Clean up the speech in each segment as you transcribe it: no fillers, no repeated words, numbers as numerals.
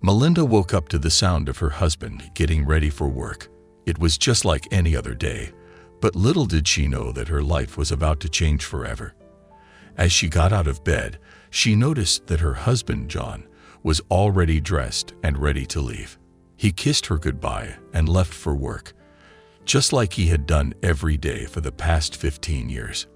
Melinda woke up to the sound of her husband getting ready for work. It was just like any other day, but little did she know that her life was about to change forever. As she got out of bed, she noticed that her husband, John, was already dressed and ready to leave. He kissed her goodbye and left for work, just like he had done every day for the past 15 years.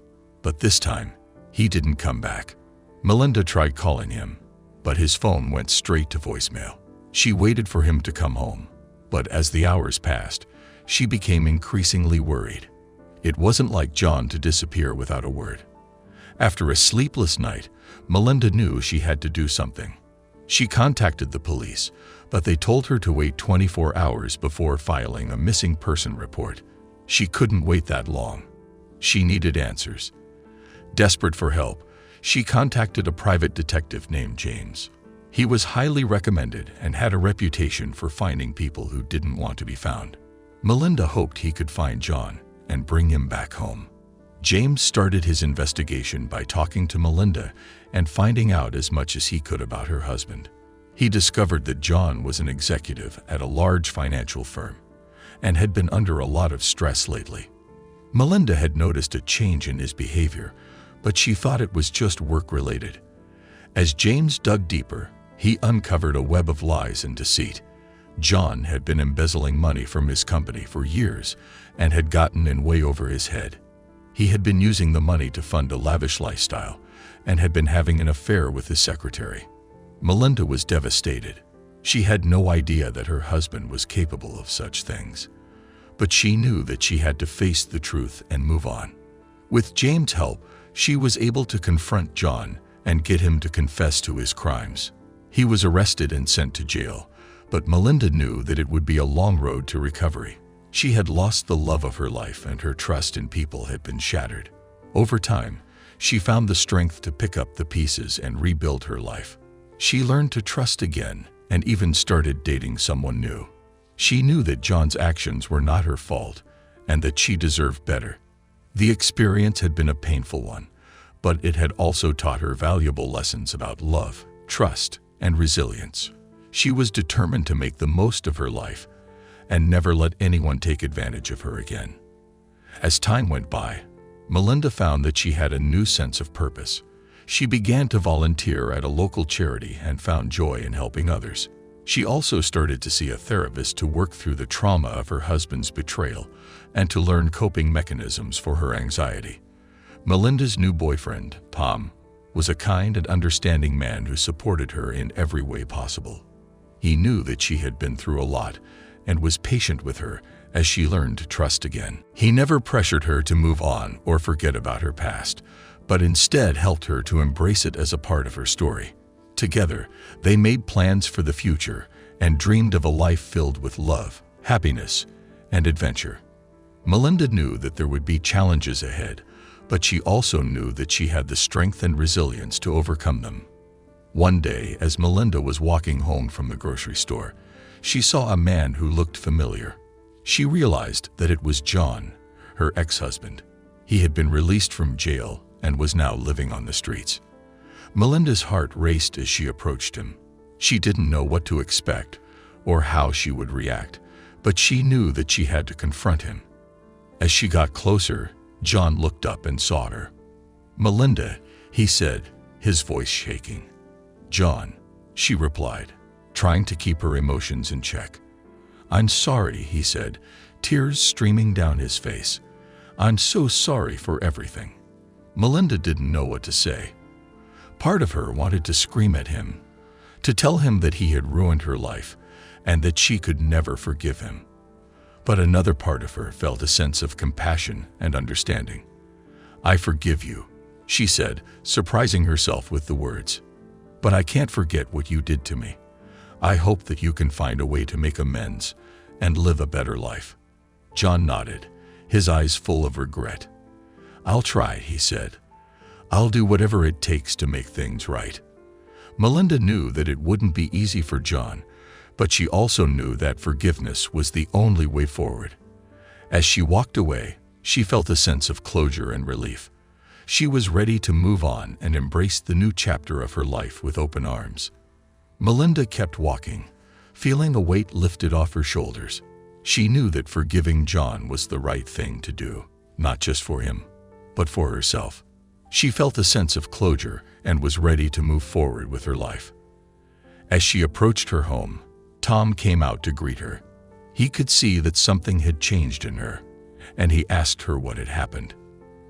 But this time, he didn't come back. Melinda tried calling him, but his phone went straight to voicemail. She waited for him to come home, but as the hours passed, she became increasingly worried. It wasn't like John to disappear without a word. After a sleepless night, Melinda knew she had to do something. She contacted the police, but they told her to wait 24 hours before filing a missing person report. She couldn't wait that long. She needed answers. Desperate for help, she contacted a private detective named James. He was highly recommended and had a reputation for finding people who didn't want to be found. Melinda hoped he could find John and bring him back home. James started his investigation by talking to Melinda and finding out as much as he could about her husband. He discovered that John was an executive at a large financial firm and had been under a lot of stress lately. Melinda had noticed a change in his behavior, but she thought it was just work-related. As James dug deeper, he uncovered a web of lies and deceit. John had been embezzling money from his company for years and had gotten in way over his head. He had been using the money to fund a lavish lifestyle and had been having an affair with his secretary. Melinda was devastated. She had no idea that her husband was capable of such things. But she knew that she had to face the truth and move on. With James' help, she was able to confront John and get him to confess to his crimes. He was arrested and sent to jail, but Melinda knew that it would be a long road to recovery. She had lost the love of her life and her trust in people had been shattered. Over time, she found the strength to pick up the pieces and rebuild her life. She learned to trust again and even started dating someone new. She knew that John's actions were not her fault and that she deserved better. The experience had been a painful one, but it had also taught her valuable lessons about love, trust, and resilience. She was determined to make the most of her life and never let anyone take advantage of her again. As time went by, Melinda found that she had a new sense of purpose. She began to volunteer at a local charity and found joy in helping others. She also started to see a therapist to work through the trauma of her husband's betrayal and to learn coping mechanisms for her anxiety. Melinda's new boyfriend, Tom, was a kind and understanding man who supported her in every way possible. He knew that she had been through a lot and was patient with her as she learned to trust again. He never pressured her to move on or forget about her past, but instead helped her to embrace it as a part of her story. Together, they made plans for the future and dreamed of a life filled with love, happiness, and adventure. Melinda knew that there would be challenges ahead, but she also knew that she had the strength and resilience to overcome them. One day, as Melinda was walking home from the grocery store, she saw a man who looked familiar. She realized that it was John, her ex-husband. He had been released from jail and was now living on the streets. Melinda's heart raced as she approached him. She didn't know what to expect or how she would react, but she knew that she had to confront him. As she got closer, John looked up and saw her. "Melinda," he said, his voice shaking. "John," she replied, trying to keep her emotions in check. "I'm sorry," he said, tears streaming down his face. "I'm so sorry for everything." Melinda didn't know what to say. Part of her wanted to scream at him, to tell him that he had ruined her life and that she could never forgive him. But another part of her felt a sense of compassion and understanding. "I forgive you," she said, surprising herself with the words. "But I can't forget what you did to me. I hope that you can find a way to make amends and live a better life." John nodded, his eyes full of regret. "I'll try," he said. "I'll do whatever it takes to make things right." Melinda knew that it wouldn't be easy for John, but she also knew that forgiveness was the only way forward. As she walked away, she felt a sense of closure and relief. She was ready to move on and embrace the new chapter of her life with open arms. Melinda kept walking, feeling a weight lifted off her shoulders. She knew that forgiving John was the right thing to do, not just for him, but for herself. She felt a sense of closure and was ready to move forward with her life. As she approached her home, Tom came out to greet her. He could see that something had changed in her, and he asked her what had happened.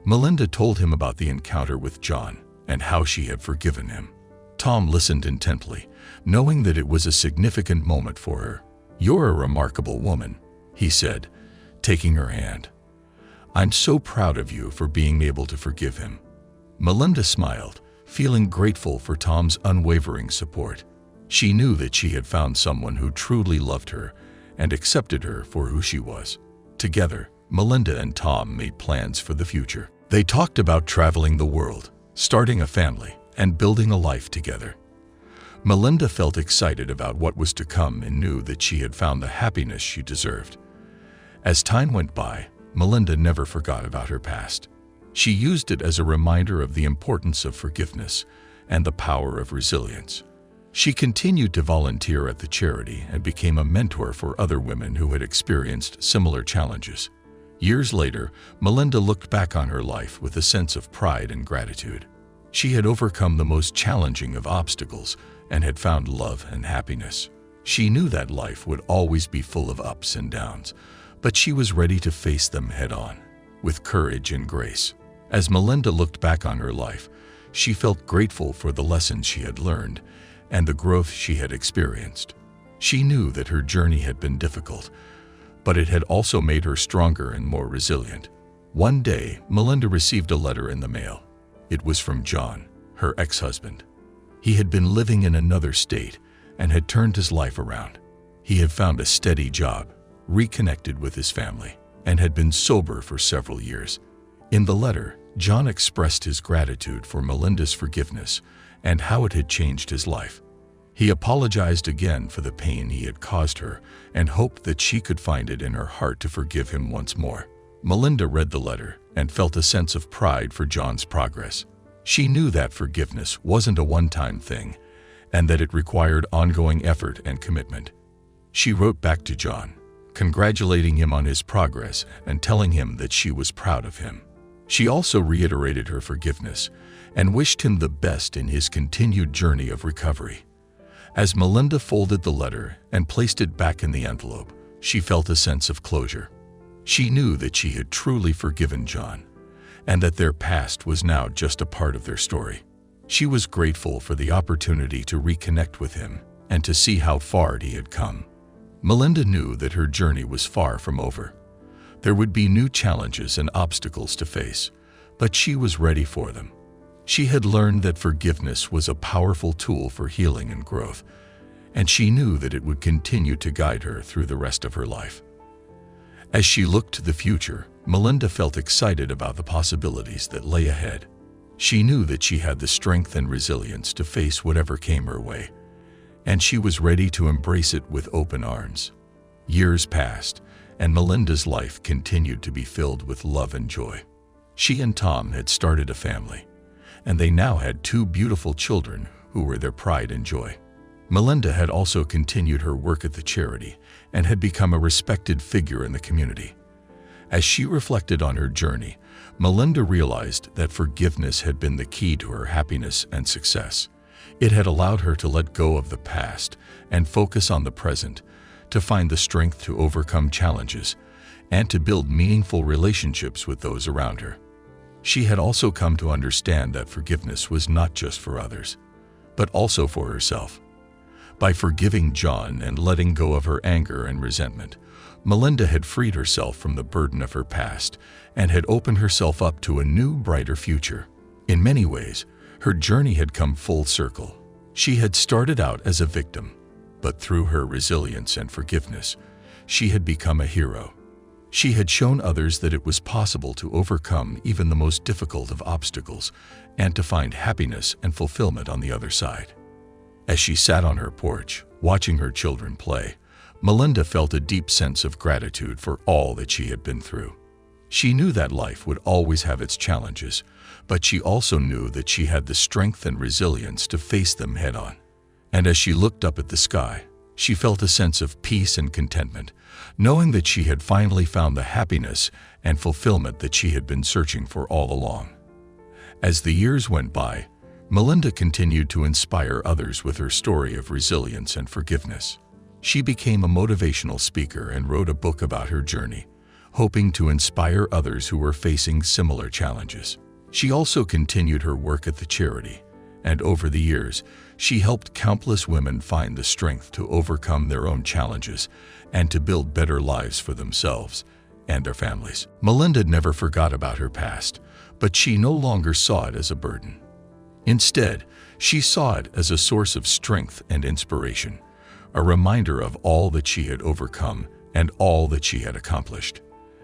Melinda told him about the encounter with John and how she had forgiven him. Tom listened intently, knowing that it was a significant moment for her. "You're a remarkable woman," he said, taking her hand. "I'm so proud of you for being able to forgive him." Melinda smiled, feeling grateful for Tom's unwavering support. She knew that she had found someone who truly loved her and accepted her for who she was. Together, Melinda and Tom made plans for the future. They talked about traveling the world, starting a family, and building a life together. Melinda felt excited about what was to come and knew that she had found the happiness she deserved. As time went by, Melinda never forgot about her past. She used it as a reminder of the importance of forgiveness and the power of resilience. She continued to volunteer at the charity and became a mentor for other women who had experienced similar challenges. Years later, Melinda looked back on her life with a sense of pride and gratitude. She had overcome the most challenging of obstacles and had found love and happiness. She knew that life would always be full of ups and downs, but she was ready to face them head-on, with courage and grace. As Melinda looked back on her life, she felt grateful for the lessons she had learned and the growth she had experienced. She knew that her journey had been difficult, but it had also made her stronger and more resilient. One day, Melinda received a letter in the mail. It was from John, her ex-husband. He had been living in another state and had turned his life around. He had found a steady job, reconnected with his family, and had been sober for several years. In the letter, John expressed his gratitude for Melinda's forgiveness and how it had changed his life. He apologized again for the pain he had caused her and hoped that she could find it in her heart to forgive him once more. Melinda read the letter and felt a sense of pride for John's progress. She knew that forgiveness wasn't a one-time thing and that it required ongoing effort and commitment. She wrote back to John, congratulating him on his progress and telling him that she was proud of him. She also reiterated her forgiveness and wished him the best in his continued journey of recovery. As Melinda folded the letter and placed it back in the envelope, she felt a sense of closure. She knew that she had truly forgiven John, and that their past was now just a part of their story. She was grateful for the opportunity to reconnect with him and to see how far he had come. Melinda knew that her journey was far from over. There would be new challenges and obstacles to face, but she was ready for them. She had learned that forgiveness was a powerful tool for healing and growth, and she knew that it would continue to guide her through the rest of her life. As she looked to the future, Melinda felt excited about the possibilities that lay ahead. She knew that she had the strength and resilience to face whatever came her way, and she was ready to embrace it with open arms. Years passed, and Melinda's life continued to be filled with love and joy. She and Tom had started a family, and they now had 2 beautiful children who were their pride and joy. Melinda had also continued her work at the charity and had become a respected figure in the community. As she reflected on her journey, Melinda realized that forgiveness had been the key to her happiness and success. It had allowed her to let go of the past and focus on the present, to find the strength to overcome challenges, and to build meaningful relationships with those around her. She had also come to understand that forgiveness was not just for others, but also for herself. By forgiving John and letting go of her anger and resentment, Melinda had freed herself from the burden of her past and had opened herself up to a new, brighter future. In many ways, her journey had come full circle. She had started out as a victim, but through her resilience and forgiveness, she had become a hero. She had shown others that it was possible to overcome even the most difficult of obstacles and to find happiness and fulfillment on the other side. As she sat on her porch, watching her children play, Melinda felt a deep sense of gratitude for all that she had been through. She knew that life would always have its challenges, but she also knew that she had the strength and resilience to face them head-on. And as she looked up at the sky, She felt a sense of peace and contentment, knowing that she had finally found the happiness and fulfillment that she had been searching for all along. As the years went by, Melinda continued to inspire others with her story of resilience and forgiveness. She became a motivational speaker and wrote a book about her journey, hoping to inspire others who were facing similar challenges. She also continued her work at the charity, and over the years, she helped countless women find the strength to overcome their own challenges and to build better lives for themselves and their families. Melinda never forgot about her past, but she no longer saw it as a burden. Instead, she saw it as a source of strength and inspiration, a reminder of all that she had overcome and all that she had accomplished.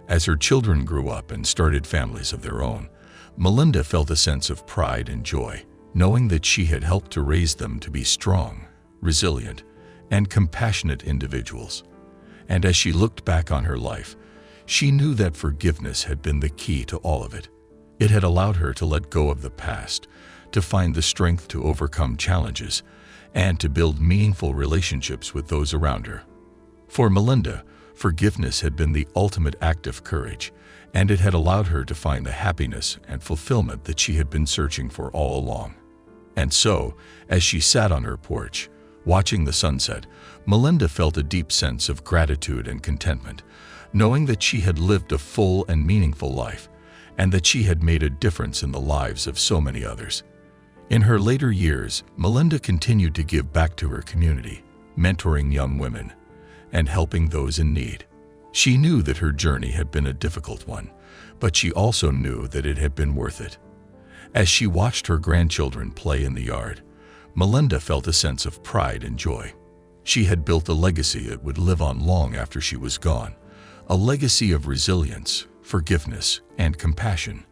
As her children grew up and started families of their own, Melinda felt a sense of pride and joy, knowing that she had helped to raise them to be strong, resilient, and compassionate individuals. And as she looked back on her life, she knew that forgiveness had been the key to all of it. It had allowed her to let go of the past, to find the strength to overcome challenges, and to build meaningful relationships with those around her. For Melinda, forgiveness had been the ultimate act of courage, and it had allowed her to find the happiness and fulfillment that she had been searching for all along. And so, as she sat on her porch, watching the sunset, Melinda felt a deep sense of gratitude and contentment, knowing that she had lived a full and meaningful life, and that she had made a difference in the lives of so many others. In her later years, Melinda continued to give back to her community, mentoring young women and helping those in need. She knew that her journey had been a difficult one, but she also knew that it had been worth it. As she watched her grandchildren play in the yard, Melinda felt a sense of pride and joy. She had built a legacy that would live on long after she was gone, a legacy of resilience, forgiveness, and compassion.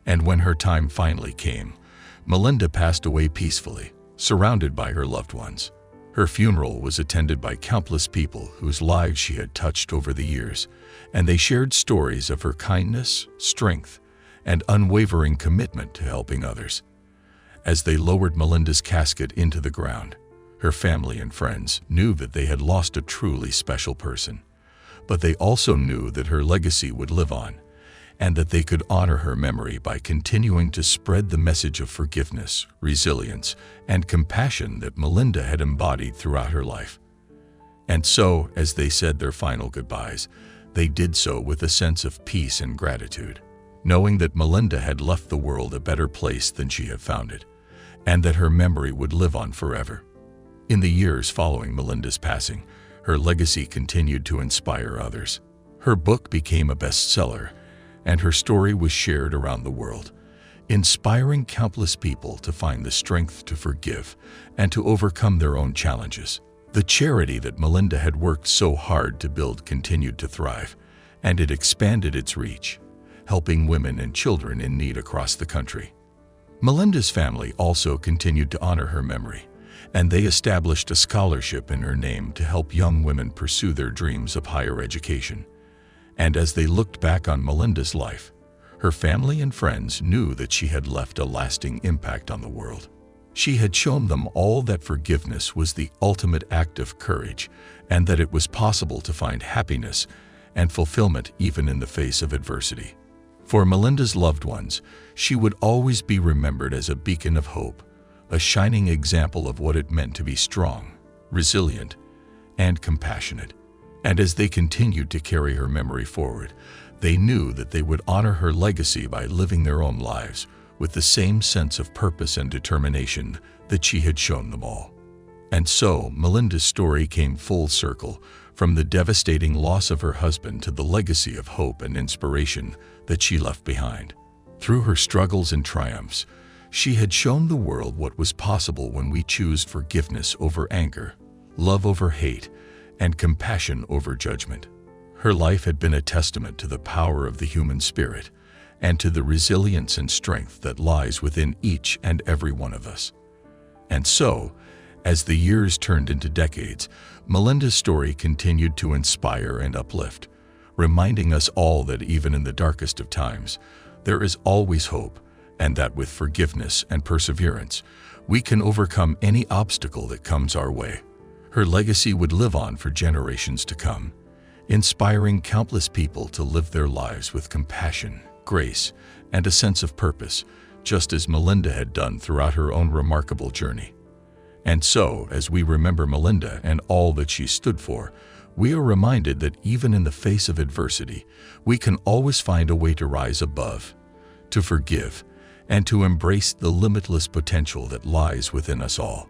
And when her time finally came, Melinda passed away peacefully, surrounded by her loved ones. Her funeral was attended by countless people whose lives she had touched over the years, and they shared stories of her kindness, strength, and unwavering commitment to helping others. As they lowered Melinda's casket into the ground, her family and friends knew that they had lost a truly special person, but they also knew that her legacy would live on, and that they could honor her memory by continuing to spread the message of forgiveness, resilience, and compassion that Melinda had embodied throughout her life. And so, as they said their final goodbyes, they did so with a sense of peace and gratitude, knowing that Melinda had left the world a better place than she had found it, and that her memory would live on forever. In the years following Melinda's passing, her legacy continued to inspire others. Her book became a bestseller, and her story was shared around the world, inspiring countless people to find the strength to forgive and to overcome their own challenges. The charity that Melinda had worked so hard to build continued to thrive, and it expanded its reach, helping women and children in need across the country. Melinda's family also continued to honor her memory, and they established a scholarship in her name to help young women pursue their dreams of higher education. And as they looked back on Melinda's life, her family and friends knew that she had left a lasting impact on the world. She had shown them all that forgiveness was the ultimate act of courage, and that it was possible to find happiness and fulfillment even in the face of adversity. For Melinda's loved ones, she would always be remembered as a beacon of hope, a shining example of what it meant to be strong, resilient, and compassionate. And as they continued to carry her memory forward, they knew that they would honor her legacy by living their own lives with the same sense of purpose and determination that she had shown them all. And so, Melinda's story came full circle, from the devastating loss of her husband to the legacy of hope and inspiration that she left behind. Through her struggles and triumphs, she had shown the world what was possible when we choose forgiveness over anger, love over hate, and compassion over judgment. Her life had been a testament to the power of the human spirit and to the resilience and strength that lies within each and every one of us. And so, as the years turned into decades, Melinda's story continued to inspire and uplift, reminding us all that even in the darkest of times, there is always hope, and that with forgiveness and perseverance, we can overcome any obstacle that comes our way. Her legacy would live on for generations to come, inspiring countless people to live their lives with compassion, grace, and a sense of purpose, just as Melinda had done throughout her own remarkable journey. And so, as we remember Melinda and all that she stood for, we are reminded that even in the face of adversity, we can always find a way to rise above, to forgive, and to embrace the limitless potential that lies within us all.